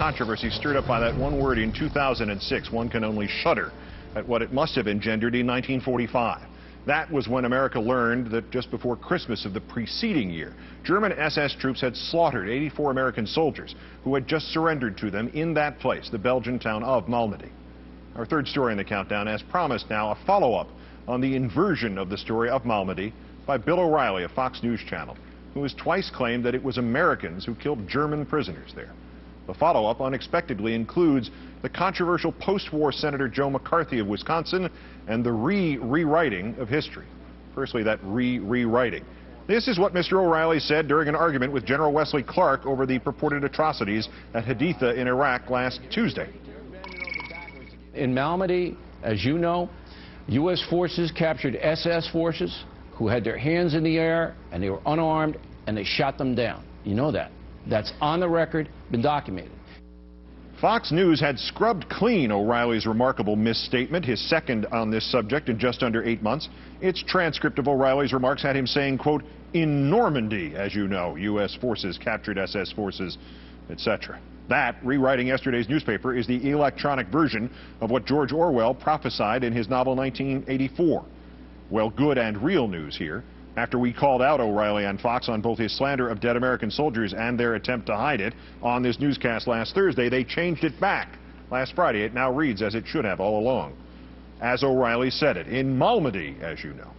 controversy stirred up by that one word in 2006. One can only shudder at what it must have engendered in 1945. That was when America learned that just before Christmas of the preceding year, German SS troops had slaughtered 84 American soldiers who had just surrendered to them in that place, the Belgian town of Malmedy. Our third story in the countdown, as promised now, a follow-up on the inversion of the story of Malmedy by Bill O'Reilly of Fox News Channel, who has twice claimed that it was Americans who killed German prisoners there. The follow-up unexpectedly includes the controversial post-war Senator Joe McCarthy of Wisconsin and the rewriting of history. Firstly, that rewriting. This is what Mr. O'Reilly said during an argument with General Wesley Clark over the purported atrocities at Haditha in Iraq last Tuesday. In Malmedy, as you know, U.S. forces captured SS forces who had their hands in the air and they were unarmed and they shot them down. You know that. That's on the record, been documented. Fox News had scrubbed clean O'Reilly's remarkable misstatement, his second on this subject in just under 8 months. Its transcript of O'Reilly's remarks had him saying, quote, "In Normandy, as you know, U.S. forces captured SS forces," etc. That, rewriting yesterday's newspaper, is the electronic version of what George Orwell prophesied in his novel 1984. Well, good and real news here. After we called out O'Reilly on Fox on both his slander of dead American soldiers and their attempt to hide it on this newscast last Thursday, they changed it back last Friday. It now reads as it should have all along. As O'Reilly said it, in Malmedy, as you know.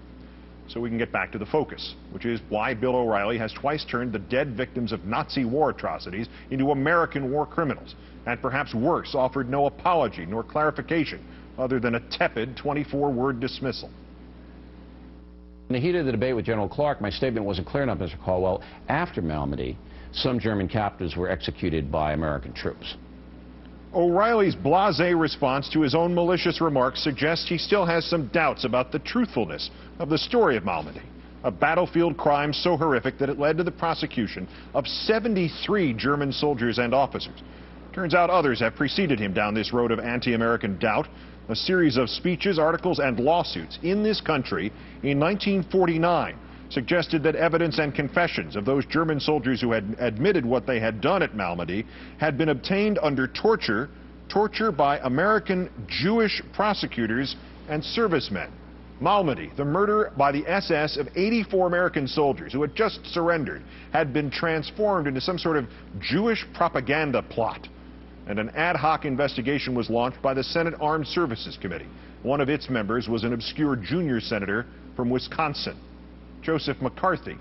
So we can get back to the focus, which is why Bill O'Reilly has twice turned the dead victims of Nazi war atrocities into American war criminals, and perhaps worse, offered no apology nor clarification other than a tepid 24-word dismissal. In the heat of the debate with General Clark, my statement wasn't clear enough, Mr. Caldwell. After Malmedy, some German captives were executed by American troops. O'Reilly's blasé response to his own malicious remarks suggests he still has some doubts about the truthfulness of the story of Malmedy, a battlefield crime so horrific that it led to the prosecution of 73 German soldiers and officers. Turns out others have preceded him down this road of anti-American doubt. A series of speeches, articles, and lawsuits in this country in 1949 suggested that evidence and confessions of those German soldiers who had admitted what they had done at Malmedy had been obtained under torture by American Jewish prosecutors and servicemen. Malmedy, the murder by the SS of 84 American soldiers who had just surrendered, had been transformed into some sort of Jewish propaganda plot. And an ad hoc investigation was launched by the Senate Armed Services Committee. One of its members was an obscure junior senator from Wisconsin, Joseph McCarthy.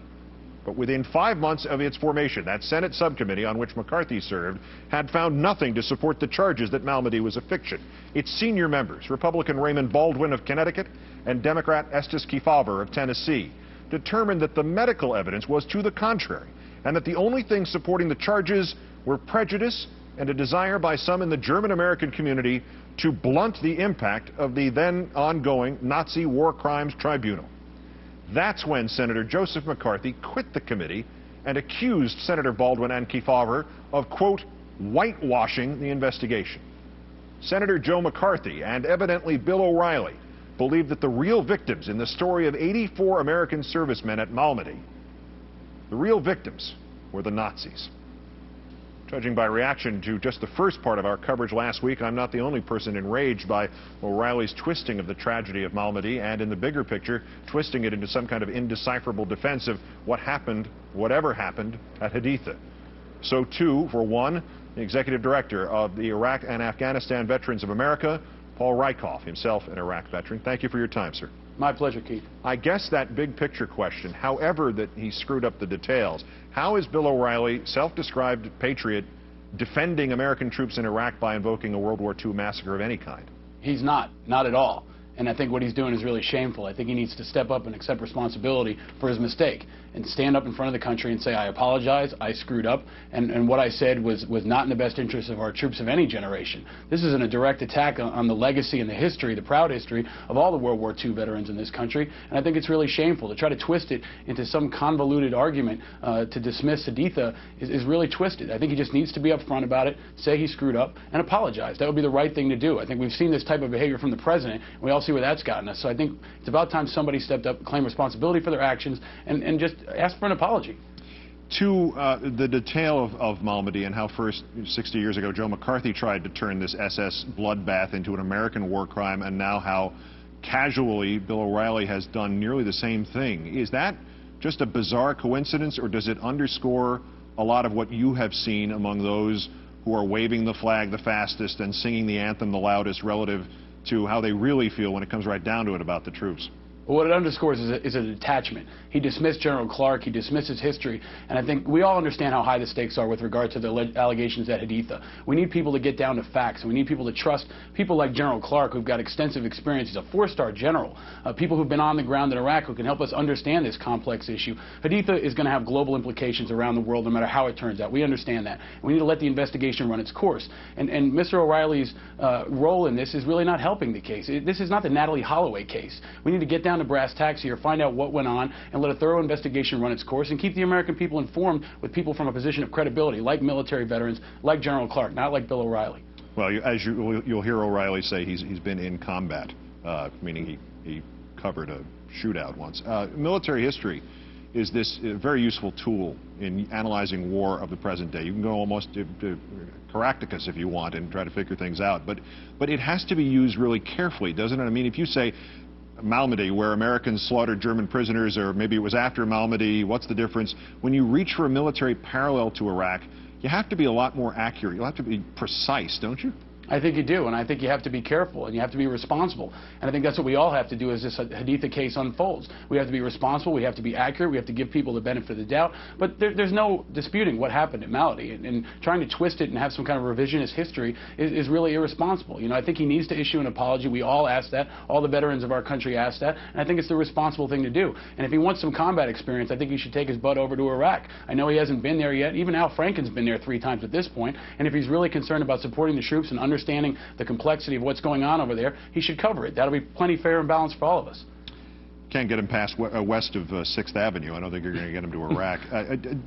But within 5 months of its formation, that Senate subcommittee on which McCarthy served had found nothing to support the charges that Malmedy was a fiction. Its senior members, Republican Raymond Baldwin of Connecticut and Democrat Estes Kefauver of Tennessee, determined that the medical evidence was to the contrary, and that the only things supporting the charges were prejudice and a desire by some in the German-American community to blunt the impact of the then ongoing Nazi War Crimes Tribunal. That's when Senator Joseph McCarthy quit the committee and accused Senator Baldwin and Kefauver of, quote, whitewashing the investigation. Senator Joe McCarthy and evidently Bill O'Reilly believed that the real victims in the story of 84 American servicemen at Malmedy, the real victims were the Nazis. Judging by reaction to just the first part of our coverage last week, I'm not the only person enraged by O'Reilly's twisting of the tragedy of Malmedy and, in the bigger picture, twisting it into some kind of indecipherable defense of what happened, whatever happened, at Haditha. So, too, for one, the executive director of the Iraq and Afghanistan Veterans of America, Paul Rieckhoff, himself an Iraq veteran. Thank you for your time, sir. My pleasure, Keith. I guess that big picture question, however that he screwed up the details, how is Bill O'Reilly, self-described patriot, defending American troops in Iraq by invoking a World War II massacre of any kind? He's not at all. And I think what he's doing is really shameful. I think he needs to step up and accept responsibility for his mistake and stand up in front of the country and say, I apologize, I screwed up, and what I said was not in the best interest of our troops of any generation. This isn't a direct attack on the legacy and the history, the proud history of all the World War II veterans in this country, and I think it's really shameful. To try to twist it into some convoluted argument to dismiss Haditha is really twisted. I think he just needs to be up front about it, say he screwed up, and apologize. That would be the right thing to do. I think we've seen this type of behavior from the president, and we all see where that's gotten us. So I think it's about time somebody stepped up, claimed responsibility for their actions, and just asked for an apology. To the detail of Malmedy and how first 60 years ago Joe McCarthy tried to turn this SS bloodbath into an American war crime, and now how casually Bill O'Reilly has done nearly the same thing. Is that just a bizarre coincidence, or does it underscore a lot of what you have seen among those who are waving the flag the fastest and singing the anthem the loudest relative to how they really feel when it comes right down to it about the troops? What it underscores is a detachment. He dismissed General Clark, he dismissed his history, and I think we all understand how high the stakes are with regard to the allegations at Haditha. We need people to get down to facts. We need people to trust people like General Clark, who've got extensive experience. He's a four-star general. People who've been on the ground in Iraq who can help us understand this complex issue. Haditha is going to have global implications around the world no matter how it turns out. We understand that. We need to let the investigation run its course. And Mr. O'Reilly's role in this is really not helping the case. This is not the Natalie Holloway case. We need to get down to brass tacks here, find out what went on, and let a thorough investigation run its course, and keep the American people informed with people from a position of credibility, like military veterans, like General Clark, not like Bill O'Reilly. Well, as you'll hear O'Reilly say, he's been in combat, meaning he covered a shootout once. Military history is this very useful tool in analyzing war of the present day. You can go almost to Caractacus if you want and try to figure things out, but it has to be used really carefully, doesn't it? I mean, if you say Malmedy, where Americans slaughtered German prisoners, or maybe it was after Malmedy, what's the difference? When you reach for a military parallel to Iraq, you have to be a lot more accurate. You'll have to be precise, don't you? I think you do, and I think you have to be careful, and you have to be responsible. And I think that's what we all have to do as this Haditha case unfolds. We have to be responsible, we have to be accurate, we have to give people the benefit of the doubt. But there's no disputing what happened at Malmedy, and trying to twist it and have some kind of revisionist history is really irresponsible. You know, I think he needs to issue an apology. We all ask that. All the veterans of our country ask that, and I think it's the responsible thing to do. And if he wants some combat experience, I think he should take his butt over to Iraq. I know he hasn't been there yet. Even Al Franken's been there 3 times at this point, and if he's really concerned about supporting the troops and understanding the complexity of what's going on over there, he should cover it. That'll be plenty fair and balanced for all of us. Can't get him past west of 6th Avenue. I don't think you're going to get him to Iraq.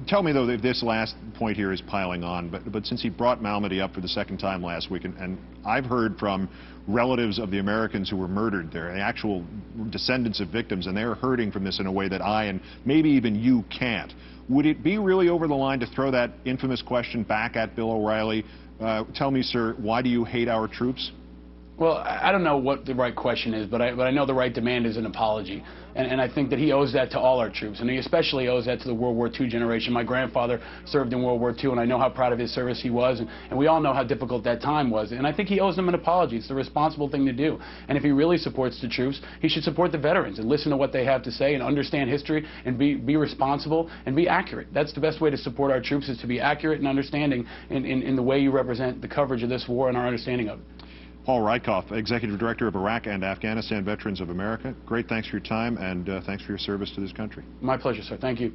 Tell me, though, if this last point here is piling on, but since he brought Malmedy up for the second time last week, and I've heard from relatives of the Americans who were murdered there, the actual descendants of victims, and they're hurting from this in a way that I and maybe even you can't. Would it be really over the line to throw that infamous question back at Bill O'Reilly? Tell me, sir, why do you hate our troops? Well, I don't know what the right question is, but I know the right demand is an apology. And I think that he owes that to all our troops, and he especially owes that to the World War II generation. My grandfather served in World War II, and I know how proud of his service he was, and we all know how difficult that time was. And I think he owes them an apology. It's the responsible thing to do. And if he really supports the troops, he should support the veterans and listen to what they have to say and understand history and be responsible and be accurate. That's the best way to support our troops, is to be accurate and understanding in the way you represent the coverage of this war and our understanding of it. Paul Rieckhoff, Executive Director of Iraq and Afghanistan Veterans of America. Great, thanks for your time, and thanks for your service to this country. My pleasure, sir. Thank you.